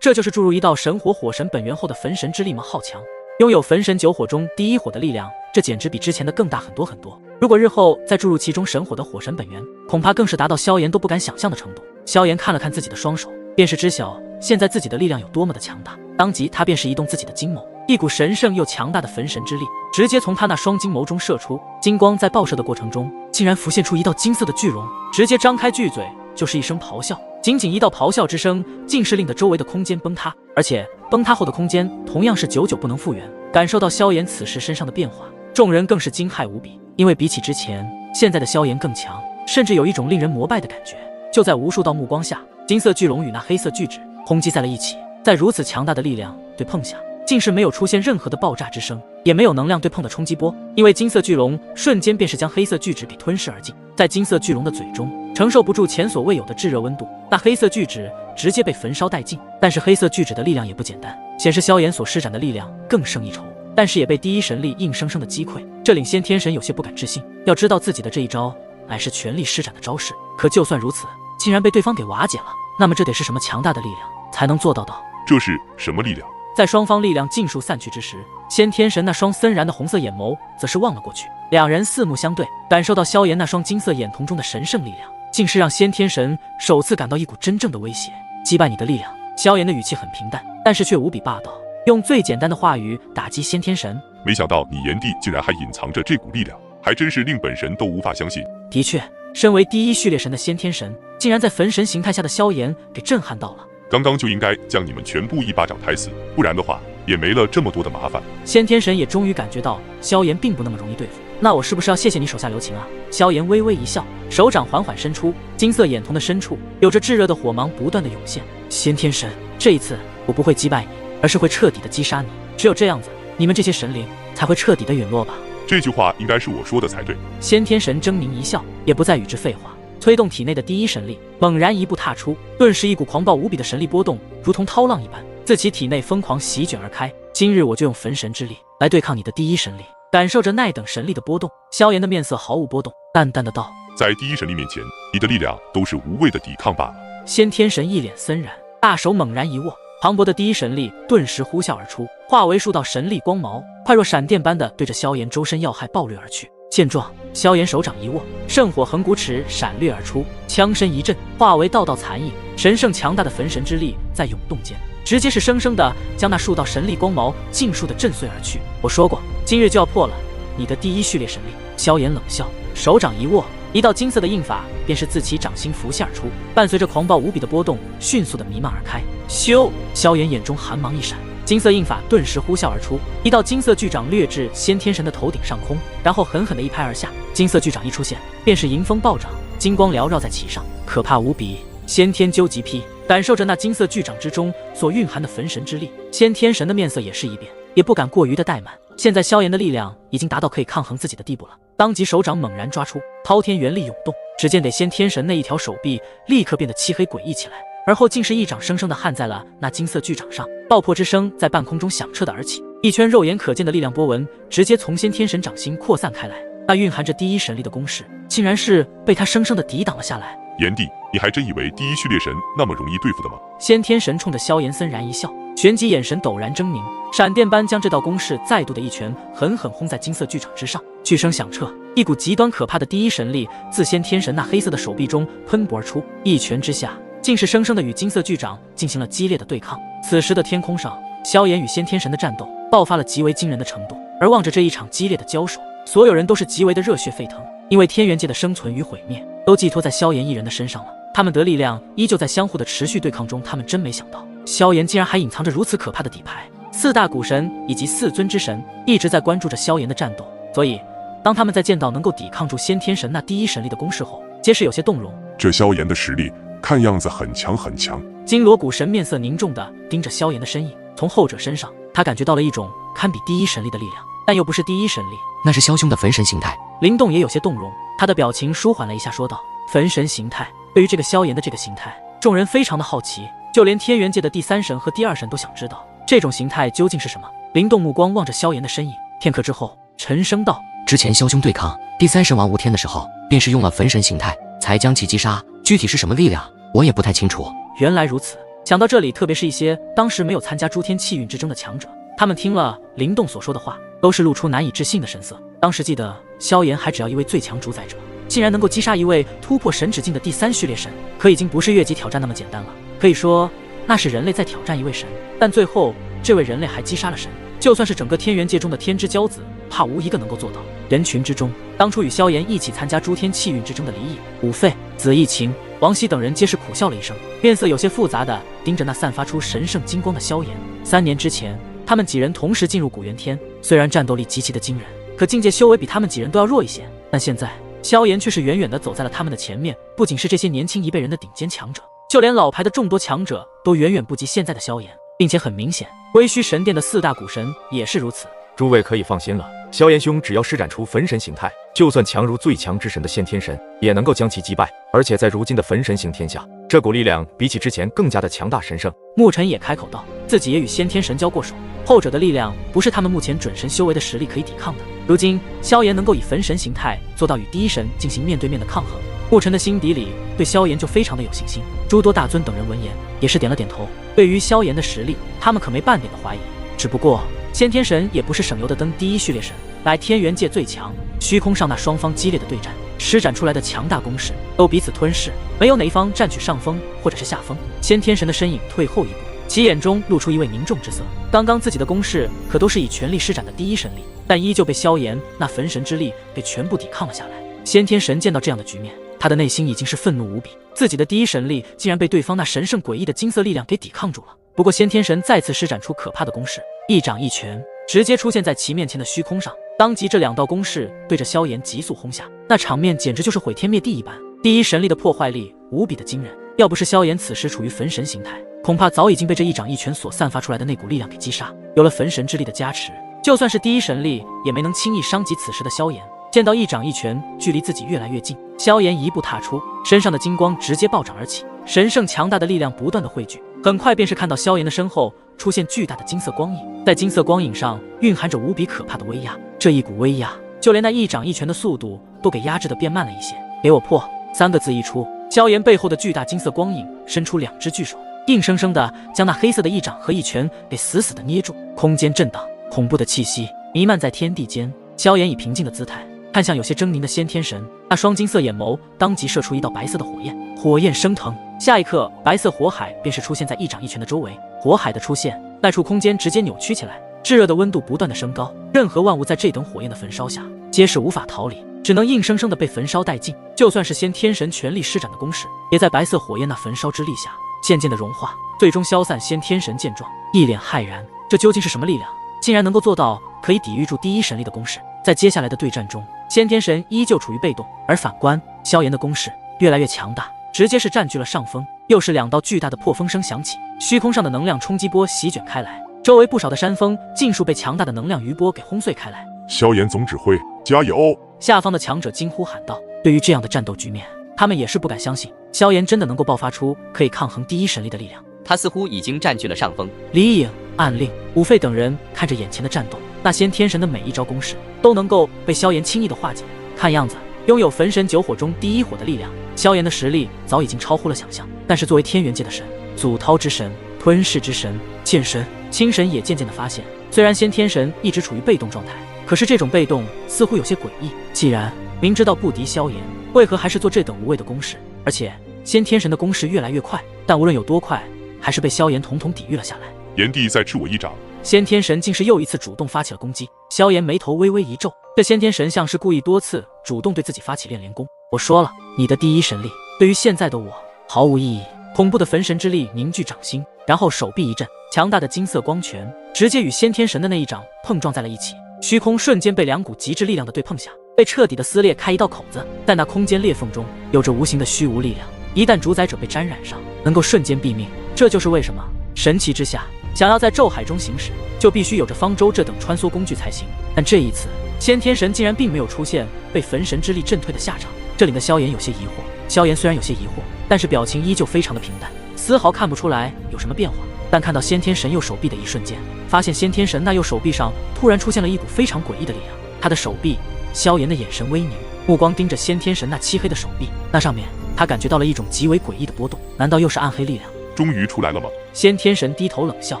这就是注入一道神火火神本源后的焚神之力吗？好强！拥有焚神9火中第一火的力量，这简直比之前的更大很多很多。如果日后再注入其中神火的火神本源，恐怕更是达到萧炎都不敢想象的程度。萧炎看了看自己的双手，便是知晓现在自己的力量有多么的强大。当即他便是移动自己的金眸，一股神圣又强大的焚神之力直接从他那双金眸中射出。金光在爆射的过程中，竟然浮现出一道金色的巨龙，直接张开巨嘴就是一声咆哮。仅仅一道咆哮之声，竟是令得周围的空间崩塌，而且崩塌后的空间同样是久久不能复原。感受到萧炎此时身上的变化，众人更是惊骇无比，因为比起之前，现在的萧炎更强，甚至有一种令人膜拜的感觉。就在无数道目光下，金色巨龙与那黑色巨指轰击在了一起，在如此强大的力量对碰下，竟是没有出现任何的爆炸之声，也没有能量对碰的冲击波，因为金色巨龙瞬间便是将黑色巨指给吞噬而尽。在金色巨龙的嘴中，承受不住前所未有的炙热温度，那黑色巨指直接被焚烧殆尽。但是黑色巨指的力量也不简单，显示萧炎所施展的力量更胜一筹，但是也被第一神力硬生生的击溃，这领先天神有些不敢置信。要知道自己的这一招乃是全力施展的招式，可就算如此，竟然被对方给瓦解了，那么这得是什么强大的力量才能做到的？这是什么力量？在双方力量尽数散去之时，先天神那双森然的红色眼眸则是望了过去，两人四目相对，感受到萧炎那双金色眼瞳中的神圣力量，竟是让先天神首次感到一股真正的威胁。击败你的力量。萧炎的语气很平淡，但是却无比霸道，用最简单的话语打击先天神。没想到你炎帝竟然还隐藏着这股力量，还真是令本神都无法相信。的确，身为第一序列神的先天神，竟然在焚神形态下的萧炎给震撼到了。刚刚就应该将你们全部一巴掌拍死，不然的话也没了这么多的麻烦。先天神也终于感觉到萧炎并不那么容易对付，那我是不是要谢谢你手下留情啊？萧炎微微一笑，手掌缓缓伸出，金色眼瞳的深处有着炙热的火芒不断的涌现。先天神，这一次我不会击败你，而是会彻底的击杀你，只有这样子，你们这些神灵才会彻底的陨落吧。这句话应该是我说的才对。先天神狰狞一笑，也不再与之废话，催动体内的第一神力，猛然一步踏出，顿时一股狂暴无比的神力波动如同涛浪一般自其体内疯狂席卷而开。今日我就用焚神之力来对抗你的第一神力。感受着奈等神力的波动，萧炎的面色毫无波动，淡淡的道：在第一神力面前，你的力量都是无谓的抵抗罢了。先天神一脸森然，大手猛然一握，磅礴的第一神力顿时呼啸而出，化为数道神力光芒，快若闪电般的对着萧炎周身要害暴掠而去。见状，萧炎手掌一握，圣火横骨尺闪掠而出，枪身一震，化为道道残影。神圣强大的焚神之力在涌动间，直接是生生的将那数道神力光芒尽数的震碎而去。我说过，今日就要破了你的第一序列神力。萧炎冷笑，手掌一握，一道金色的印法便是自其掌心浮现而出，伴随着狂暴无比的波动，迅速的弥漫而开。咻！萧炎眼中寒芒一闪，金色印法顿时呼啸而出，一道金色巨掌掠至先天神的头顶上空，然后狠狠的一拍而下。金色巨掌一出现，便是迎风暴涨，金光缭绕在其上，可怕无比。先天究极劈，感受着那金色巨掌之中所蕴含的焚神之力，先天神的面色也是一变，也不敢过于的怠慢。现在萧炎的力量已经达到可以抗衡自己的地步了，当即手掌猛然抓出，滔天元力涌动，只见得先天神那一条手臂立刻变得漆黑诡异起来，而后竟是一掌生生的焊在了那金色巨掌上，爆破之声在半空中响彻的而起，一圈肉眼可见的力量波纹直接从先天神掌心扩散开来，那蕴含着第一神力的攻势竟然是被他生生的抵挡了下来。炎帝，你还真以为第一序列神那么容易对付的吗？先天神冲着萧炎森然一笑，旋即眼神陡然狰狞，闪电般将这道攻势再度的一拳狠狠轰在金色巨掌之上。巨声响彻，一股极端可怕的第一神力自先天神那黑色的手臂中喷薄而出，一拳之下竟是生生的与金色巨掌进行了激烈的对抗。此时的天空上，萧炎与先天神的战斗爆发了极为惊人的程度，而望着这一场激烈的交手，所有人都是极为的热血沸腾，因为天元界的生存与毁灭都寄托在萧炎一人的身上了，他们得力量依旧在相互的持续对抗中，他们真没想到萧炎竟然还隐藏着如此可怕的底牌。四大古神以及四尊之神一直在关注着萧炎的战斗，所以当他们在见到能够抵抗住先天神那第一神力的攻势后，皆是有些动容。这萧炎的实力看样子很强很强。金锣古神面色凝重地盯着萧炎的身影，从后者身上他感觉到了一种堪比第一神力的力量，但又不是第一神力，那是萧兄的焚神形态。灵动也有些动容，他的表情舒缓了一下，说道：焚神形态。对于这个萧炎的这个形态，众人非常的好奇，就连天元界的第三神和第二神都想知道这种形态究竟是什么。灵动目光望着萧炎的身影，片刻之后沉声道：之前萧兄对抗第三神王无天的时候，便是用了焚神形态才将其击杀，具体是什么力量我也不太清楚。原来如此，想到这里，特别是一些当时没有参加诸天气运之争的强者，他们听了灵动所说的话，都是露出难以置信的神色。当时记得萧炎还只要一位最强主宰者，竟然能够击杀一位突破神指境的第3序列神，可已经不是越级挑战那么简单了。可以说那是人类在挑战一位神，但最后这位人类还击杀了神。就算是整个天元界中的天之骄子，怕无一个能够做到。人群之中，当初与萧炎一起参加诸天气运之争的李毅、武费、紫翼晴、王熙等人皆是苦笑了一声，面色有些复杂的盯着那散发出神圣金光的萧炎。3年之前，他们几人同时进入古元天，虽然战斗力极其的惊人，可境界修为比他们几人都要弱一些。但现在萧炎却是远远的走在了他们的前面，不仅是这些年轻一辈人的顶尖强者，就连老牌的众多强者都远远不及现在的萧炎，并且很明显，归墟神殿的4大古神也是如此。诸位可以放心了，萧炎兄只要施展出焚神形态，就算强如最强之神的先天神，也能够将其击败。而且在如今的焚神行天下，这股力量比起之前更加的强大神圣。牧尘也开口道，自己也与先天神交过手，后者的力量不是他们目前准神修为的实力可以抵抗的。如今萧炎能够以焚神形态做到与第一神进行面对面的抗衡，牧尘的心底里对萧炎就非常的有信心。诸多大尊等人闻言也是点了点头，对于萧炎的实力，他们可没半点的怀疑。只不过先天神也不是省油的灯，第1序列神乃天元界最强，虚空上那双方激烈的对战，施展出来的强大攻势都彼此吞噬，没有哪一方占取上风或者是下风。先天神的身影退后一步，其眼中露出一位凝重之色。刚刚自己的攻势可都是以全力施展的第1神力，但依旧被萧炎那焚神之力给全部抵抗了下来。先天神见到这样的局面，他的内心已经是愤怒无比，自己的第1神力竟然被对方那神圣诡异的金色力量给抵抗住了。不过先天神再次施展出可怕的攻势，一掌一拳直接出现在其面前的虚空上，当即这2道攻势对着萧炎急速轰下，那场面简直就是毁天灭地一般。第1神力的破坏力无比的惊人，要不是萧炎此时处于焚神形态，恐怕早已经被这一掌一拳所散发出来的那股力量给击杀。有了焚神之力的加持，就算是第1神力也没能轻易伤及此时的萧炎。见到一掌一拳距离自己越来越近，萧炎一步踏出，身上的金光直接暴涨而起，神圣强大的力量不断的汇聚，很快便是看到萧炎的身后出现巨大的金色光影，在金色光影上蕴含着无比可怕的威压，这一股威压就连那一掌一拳的速度都给压制的变慢了一些。给我破！3个字一出，萧炎背后的巨大金色光影伸出2只巨手，硬生生的将那黑色的一掌和一拳给死死的捏住。空间震荡，恐怖的气息弥漫在天地间。萧炎以平静的姿态看向有些狰狞的先天神，那双金色眼眸当即射出一道白色的火焰，火焰升腾，下一刻白色火海便是出现在一掌一拳的周围。火海的出现，那处空间直接扭曲起来，炙热的温度不断的升高，任何万物在这等火焰的焚烧下皆是无法逃离，只能硬生生的被焚烧殆尽。就算是先天神全力施展的攻势，也在白色火焰那焚烧之力下渐渐的融化，最终消散。先天神见状一脸骇然，这究竟是什么力量，竟然能够做到可以抵御住第1神力的攻势。在接下来的对战中，先天神依旧处于被动，而反观萧炎的攻势越来越强大，直接是占据了上风。又是2道巨大的破风声响起，虚空上的能量冲击波席卷开来，周围不少的山峰尽数被强大的能量余波给轰碎开来。萧炎总指挥，加油！下方的强者惊呼喊道。对于这样的战斗局面，他们也是不敢相信萧炎真的能够爆发出可以抗衡第1神力的力量。他似乎已经占据了上风。李颖、暗令、武费等人看着眼前的战斗，那先天神的每一招攻势都能够被萧炎轻易的化解。看样子拥有焚神9火中第1火的力量，萧炎的实力早已经超乎了想象。但是作为天元界的神，祖涛之神、吞噬之神、剑神、青神也渐渐的发现，虽然先天神一直处于被动状态，可是这种被动似乎有些诡异。既然明知道不敌萧炎，为何还是做这等无谓的攻势？而且先天神的攻势越来越快，但无论有多快，还是被萧炎统统抵御了下来。炎帝再吃我一掌！先天神竟是又一次主动发起了攻击。萧炎眉头微微一皱，这先天神像是故意多次主动对自己发起连连攻。我说了，你的第1神力对于现在的我毫无意义。恐怖的焚神之力凝聚掌心，然后手臂一震，强大的金色光拳直接与先天神的那一掌碰撞在了一起，虚空瞬间被2股极致力量的对碰下被彻底的撕裂开一道口子。在那空间裂缝中有着无形的虚无力量，一旦主宰者被沾染上，能够瞬间毙命。这就是为什么神奇之下想要在咒海中行驶，就必须有着方舟这等穿梭工具才行。但这一次先天神竟然并没有出现被焚神之力震退的下场，这令得萧炎有些疑惑。萧炎虽然有些疑惑，但是表情依旧非常的平淡，丝毫看不出来有什么变化。但看到先天神右手臂的一瞬间，发现先天神那右手臂上突然出现了一股非常诡异的力量。他的手臂，萧炎的眼神微凝，目光盯着先天神那漆黑的手臂，那上面他感觉到了一种极为诡异的波动。难道又是暗黑力量？终于出来了吗？先天神低头冷笑，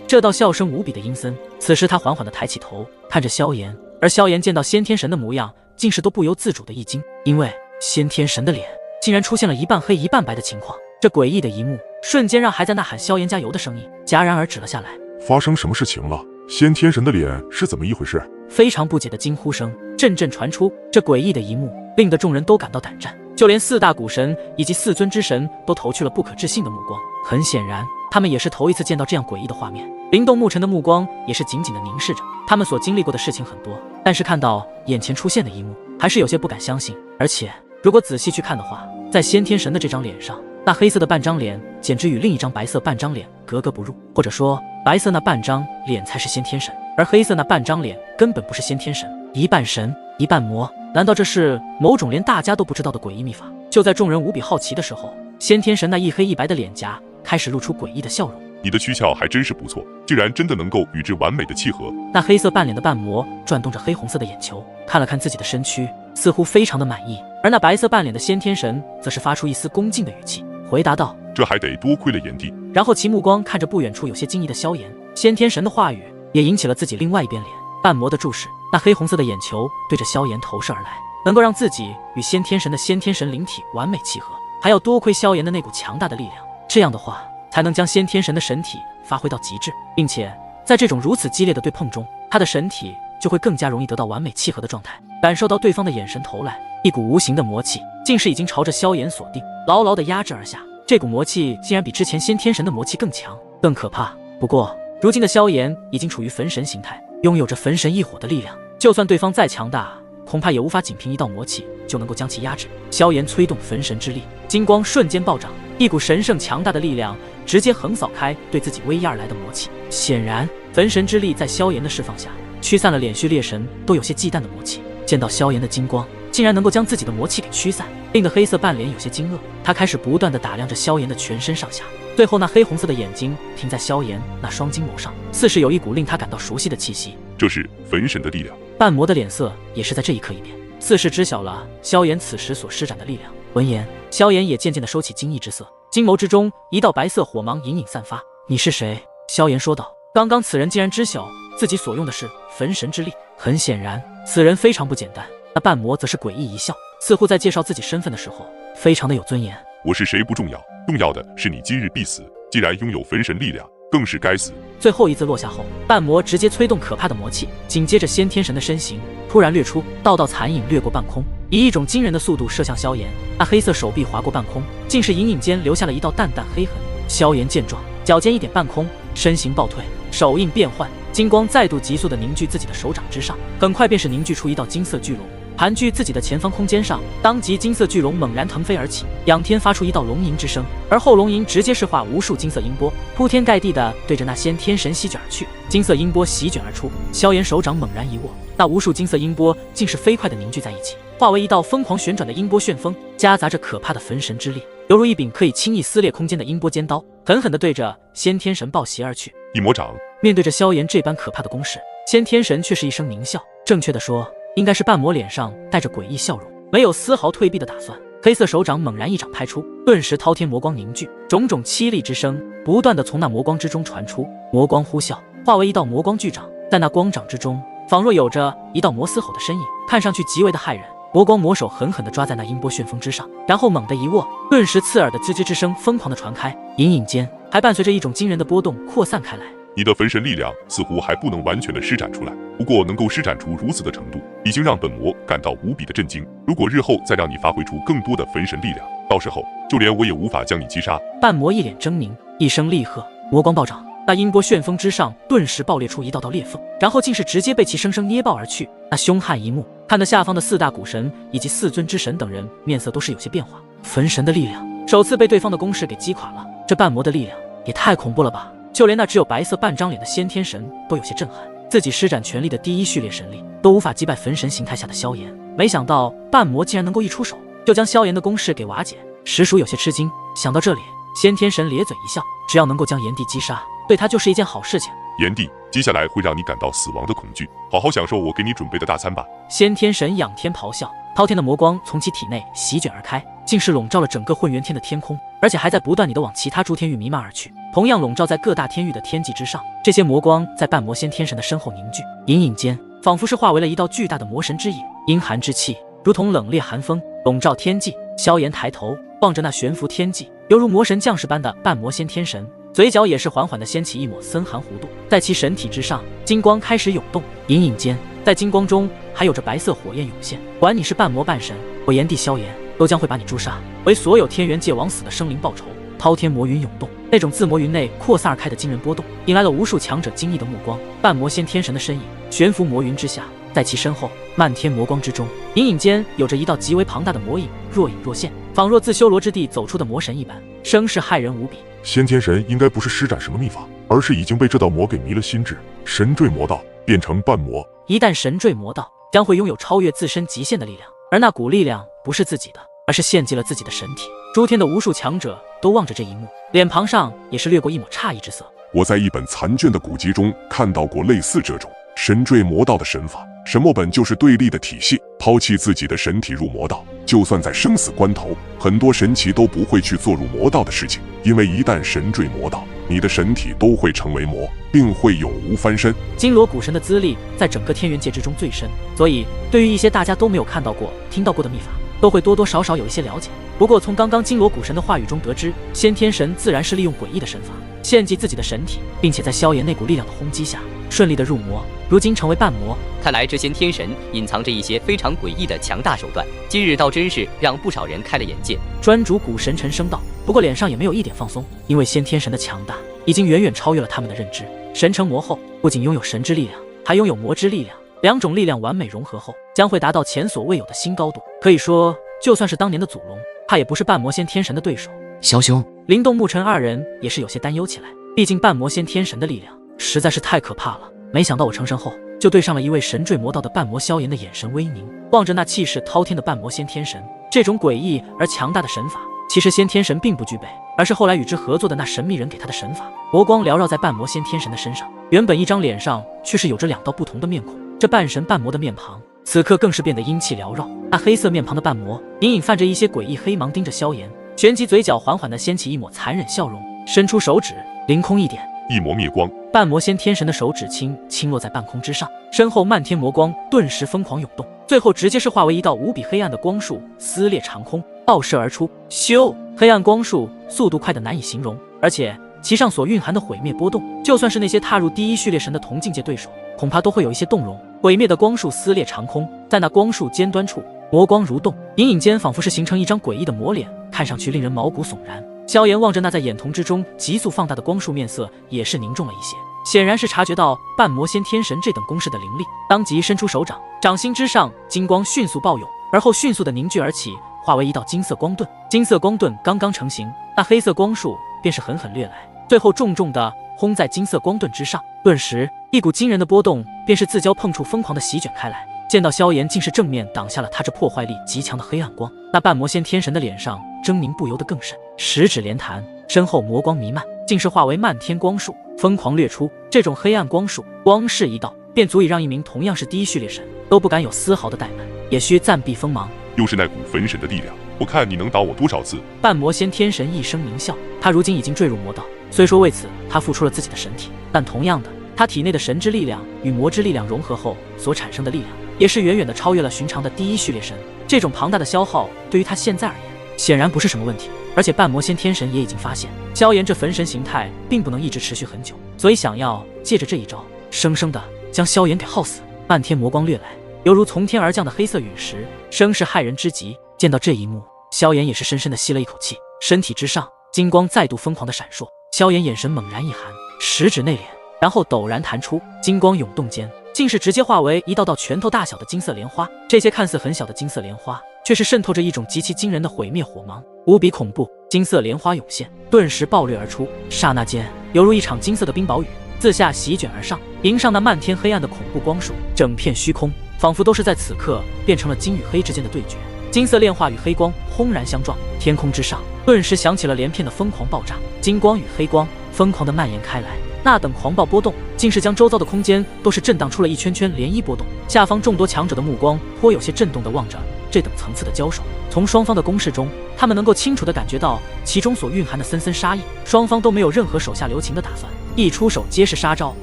这道笑声无比的阴森。此时他缓缓地抬起头，看着萧炎，而萧炎见到先天神的模样，竟是都不由自主的一惊，因为先天神的脸竟然出现了一半黑一半白的情况。这诡异的一幕瞬间让还在呐喊萧炎加油的声音戛然而止了下来。发生什么事情了？先天神的脸是怎么一回事？非常不解的惊呼声阵阵传出，这诡异的一幕令得众人都感到胆战，就连四大古神以及四尊之神都投去了不可置信的目光。很显然，他们也是头一次见到这样诡异的画面。灵动牧尘的目光也是紧紧地凝视着，他们所经历过的事情很多，但是看到眼前出现的一幕，还是有些不敢相信。而且，如果仔细去看的话，在先天神的这张脸上，那黑色的半张脸简直与另一张白色半张脸格格不入，或者说，白色那半张脸才是先天神，而黑色那半张脸根本不是先天神，一半神，一半魔。难道这是某种连大家都不知道的诡异秘法？就在众人无比好奇的时候，先天神那一黑一白的脸颊开始露出诡异的笑容。你的躯壳还真是不错，竟然真的能够与之完美的契合。那黑色半脸的半魔转动着黑红色的眼球，看了看自己的身躯，似乎非常的满意。而那白色半脸的先天神则是发出一丝恭敬的语气，回答道：“这还得多亏了炎帝。”然后其目光看着不远处有些惊异的萧炎。先天神的话语也引起了自己另外一边脸半魔的注视，那黑红色的眼球对着萧炎投射而来，能够让自己与先天神的先天神灵体完美契合，还要多亏萧炎的那股强大的力量，这样的话才能将先天神的神体发挥到极致，并且在这种如此激烈的对碰中，他的神体就会更加容易得到完美契合的状态。感受到对方的眼神投来，一股无形的魔气竟是已经朝着萧炎锁定，牢牢地压制而下。这股魔气竟然比之前先天神的魔气更强更可怕。不过如今的萧炎已经处于焚神形态，拥有着焚神异火的力量，就算对方再强大，恐怕也无法仅凭一道魔气就能够将其压制。萧炎催动焚神之力，金光瞬间暴涨，一股神圣强大的力量直接横扫开对自己威压而来的魔气。显然，焚神之力在萧炎的释放下，驱散了连续猎神都有些忌惮的魔气。见到萧炎的金光竟然能够将自己的魔气给驱散，令得黑色半脸有些惊愕。他开始不断地打量着萧炎的全身上下，最后那黑红色的眼睛停在萧炎那双金眸上，似是有一股令他感到熟悉的气息。这是焚神的力量。半魔的脸色也是在这一刻一变，似是知晓了萧炎此时所施展的力量。闻言，萧炎也渐渐地收起惊异之色，金眸之中一道白色火芒隐隐散发。你是谁？萧炎说道。刚刚此人竟然知晓自己所用的是焚神之力，很显然此人非常不简单。那半魔则是诡异一笑，似乎在介绍自己身份的时候非常的有尊严。我是谁不重要，重要的是你今日必死。既然拥有焚神力量，更是该死。最后一字落下后，半魔直接催动可怕的魔气，紧接着先天神的身形突然掠出，道道残影掠过半空，以一种惊人的速度射向萧炎。那黑色手臂划过半空，竟是隐隐间留下了一道淡淡黑痕。萧炎见状，脚尖一点半空，身形暴退，手印变换，金光再度急速地凝聚自己的手掌之上，很快便是凝聚出一道金色巨龙，盘踞自己的前方空间上。当即金色巨龙猛然腾飞而起，仰天发出一道龙吟之声，而后龙吟直接释化无数金色音波，铺天盖地的对着那先天神席卷而去。金色音波席卷而出，萧炎手掌猛然一握，那无数金色音波竟是飞快地凝聚在一起，化为一道疯狂旋转的音波旋风，夹杂着可怕的焚神之力，犹如一柄可以轻易撕裂空间的音波尖刀，狠狠地对着先天神暴袭而去。一魔掌。面对着萧炎这般可怕的攻势，先天神却是一声狞笑，正确的说，应该是半魔脸上带着诡异笑容，没有丝毫退避的打算。黑色手掌猛然一掌拍出，顿时滔天魔光凝聚，种种凄厉之声不断的从那魔光之中传出。魔光呼啸，化为一道魔光巨掌，在那光掌之中，仿若有着一道魔嘶吼的身影，看上去极为的骇人。魔光魔手狠狠地抓在那音波旋风之上，然后猛地一握，顿时刺耳的吱吱之声疯狂地传开，隐隐间还伴随着一种惊人的波动扩散开来。你的焚神力量似乎还不能完全的施展出来，不过能够施展出如此的程度，已经让本魔感到无比的震惊。如果日后再让你发挥出更多的焚神力量，到时候就连我也无法将你击杀。半魔一脸狰狞，一声厉喝，魔光暴涨，那音波旋风之上顿时爆裂出一道道裂缝，然后竟是直接被其生生捏爆而去。那凶悍一幕，看得下方的四大古神以及四尊之神等人面色都是有些变化。焚神的力量首次被对方的攻势给击垮了，这半魔的力量也太恐怖了吧！就连那只有白色半张脸的先天神都有些震撼，自己施展全力的第一序列神力都无法击败焚神形态下的萧炎，没想到半魔竟然能够一出手就将萧炎的攻势给瓦解，实属有些吃惊。想到这里，先天神咧嘴一笑，只要能够将炎帝击杀，对他就是一件好事情。炎帝，接下来会让你感到死亡的恐惧，好好享受我给你准备的大餐吧。先天神仰天咆哮，滔天的魔光从其体内席卷而开，竟是笼罩了整个混元天的天空，而且还在不断地往其他诸天域弥漫而去，同样笼罩在各大天域的天际之上。这些魔光在半魔仙天神的身后凝聚，隐隐间仿佛是化为了一道巨大的魔神之影，阴寒之气如同冷冽寒风笼罩天际。萧炎抬头望着那悬浮天际犹如魔神降世般的半魔仙天神，嘴角也是缓缓地掀起一抹森寒弧度，在其神体之上，金光开始涌动，隐隐间在金光中还有着白色火焰涌现。管你是半魔半神，我炎帝萧炎都将会把你诛杀，为所有天元界枉死的生灵报仇。滔天魔云涌动，那种自魔云内扩散而开的惊人波动，引来了无数强者惊异的目光。半魔仙天神的身影悬浮魔云之下，在其身后漫天魔光之中，隐隐间有着一道极为庞大的魔影，若隐若现，仿若自修罗之地走出的魔神一般，声势骇人无比。先天神应该不是施展什么秘法，而是已经被这道魔给迷了心智，神坠魔道变成半魔。一旦神坠魔道，将会拥有超越自身极限的力量，而那股力量不是自己的，而是献祭了自己的神体。诸天的无数强者都望着这一幕，脸庞上也是掠过一抹诧异之色。我在一本残卷的古籍中看到过类似这种神坠魔道的神法，神魔本就是对立的体系，抛弃自己的神体入魔道，就算在生死关头，很多神奇都不会去做入魔道的事情，因为一旦神坠魔道，你的神体都会成为魔，并会永无翻身。金罗古神的资历在整个天元界之中最深，所以对于一些大家都没有看到过、听到过的秘法，都会多多少少有一些了解。不过从刚刚金罗古神的话语中得知，先天神自然是利用诡异的神法献祭自己的神体，并且在萧炎那股力量的轰击下顺利的入魔，如今成为半魔。看来这先天神隐藏着一些非常诡异的强大手段，今日倒真是让不少人开了眼界。专主古神沉声道，不过脸上也没有一点放松，因为先天神的强大已经远远超越了他们的认知。神成魔后，不仅拥有神之力量，还拥有魔之力量，两种力量完美融合后，将会达到前所未有的新高度。可以说，就算是当年的祖龙，他也不是半魔仙天神的对手。萧兄，灵动沐尘二人也是有些担忧起来，毕竟半魔仙天神的力量实在是太可怕了。没想到我成神后，就对上了一位神坠魔道的半魔萧炎的眼神微凝，望着那气势滔天的半魔仙天神，这种诡异而强大的神法，其实先天神并不具备，而是后来与之合作的那神秘人给他的神法。魔光缭绕在半魔仙天神的身上，原本一张脸上却是有着两道不同的面孔，这半神半魔的面庞此刻更是变得阴气缭绕。那黑色面庞的半魔隐隐泛着一些诡异黑芒，盯着萧炎，旋即嘴角缓缓地掀起一抹残忍笑容，伸出手指凌空一点，一魔灭光。半魔仙天神的手指轻落在半空之上，身后漫天魔光顿时疯狂涌动，最后直接是化为一道无比黑暗的光束，撕裂长空，爆射而出。咻！黑暗光束速度快得难以形容，而且其上所蕴含的毁灭波动，就算是那些踏入第一序列神的同境界对手，恐怕都会有一些动容。毁灭的光束撕裂长空，在那光束尖端处，魔光蠕动，隐隐间仿佛是形成一张诡异的魔脸，看上去令人毛骨悚然。萧炎望着那在眼瞳之中急速放大的光束，面色也是凝重了一些，显然是察觉到半魔仙天神这等攻势的灵力，当即伸出手掌，掌心之上金光迅速暴涌，而后迅速的凝聚而起，化为一道金色光盾。金色光盾刚刚成型，那黑色光束便是狠狠掠来，最后重重的轰在金色光盾之上，顿时一股惊人的波动便是自交碰触疯狂的席卷开来。见到萧炎竟是正面挡下了他这破坏力极强的黑暗光，那半魔仙天神的脸上狰狞不由得更甚，食指连弹，身后魔光弥漫，竟是化为漫天光束，疯狂掠出。这种黑暗光束，光是一道，便足以让一名同样是第一序列神都不敢有丝毫的怠慢，也需暂避锋芒。又是那股焚神的力量，我看你能打我多少次？半魔仙天神一声狞笑，他如今已经坠入魔道，虽说为此他付出了自己的神体，但同样的，他体内的神之力量与魔之力量融合后所产生的力量，也是远远的超越了寻常的第一序列神。这种庞大的消耗对于他现在而言显然不是什么问题，而且半魔仙天神也已经发现萧炎这焚神形态并不能一直持续很久，所以想要借着这一招生生的将萧炎给耗死。漫天魔光掠来，犹如从天而降的黑色陨石，声势骇人之极。见到这一幕，萧炎也是深深的吸了一口气，身体之上金光再度疯狂的闪烁，萧炎眼神猛然一寒，食指内敛，然后陡然弹出，金光涌动间竟是直接化为一道道拳头大小的金色莲花。这些看似很小的金色莲花，却是渗透着一种极其惊人的毁灭火芒，无比恐怖。金色莲花涌现，顿时暴掠而出，刹那间犹如一场金色的冰雹雨自下席卷而上，迎上那漫天黑暗的恐怖光束，整片虚空仿佛都是在此刻变成了金与黑之间的对决。金色炼化与黑光轰然相撞，天空之上顿时响起了连片的疯狂爆炸，金光与黑光疯狂地蔓延开来，那等狂暴波动竟是将周遭的空间都是震荡出了一圈圈涟漪波动。下方众多强者的目光颇有些震动地望着这等层次的交手。从双方的攻势中，他们能够清楚地感觉到其中所蕴含的森森杀意，双方都没有任何手下留情的打算，一出手皆是杀招。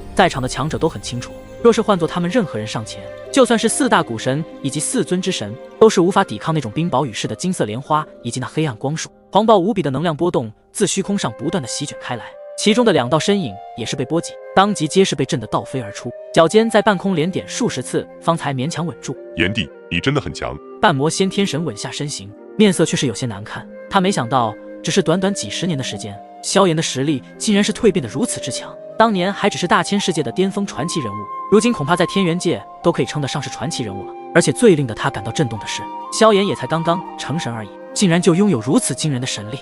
在场的强者都很清楚，若是换作他们任何人上前，就算是4大古神以及4尊之神，都是无法抵抗那种冰雹雨式的金色莲花以及那黑暗光束。狂暴无比的能量波动自虚空上不断的席卷开来，其中的2道身影也是被波及，当即皆是被震得倒飞而出，脚尖在半空连点数十次，方才勉强稳住。炎帝，你真的很强。半魔先天神稳下身形，面色却是有些难看。他没想到，只是短短几十年的时间，萧炎的实力竟然是蜕变得如此之强。当年还只是大千世界的巅峰传奇人物，如今恐怕在天元界都可以称得上是传奇人物了。而且最令得他感到震动的是，萧炎也才刚刚成神而已，竟然就拥有如此惊人的神力。